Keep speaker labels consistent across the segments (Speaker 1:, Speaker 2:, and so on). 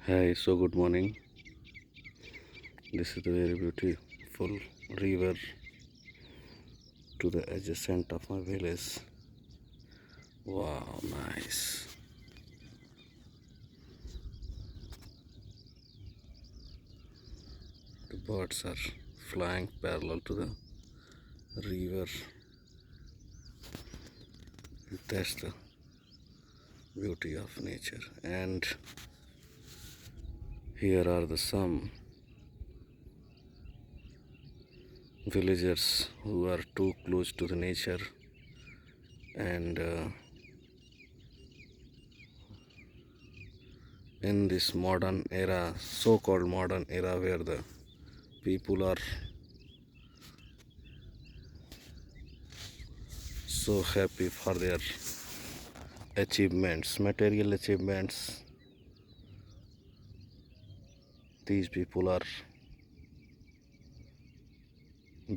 Speaker 1: Hi, so good morning. This is the very beautiful river to the adjacent of my village. Wow, nice. The birds are flying parallel to the river. That's the beauty of nature. And here are the some villagers who are too close to the nature and in this modern era, so-called modern era where the people are so happy for their achievements, material achievements, these people are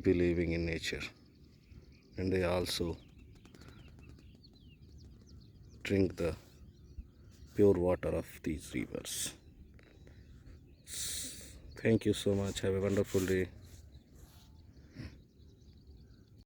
Speaker 1: believing in nature and they also drink the pure water of these rivers. Thank you so much. Have a wonderful day.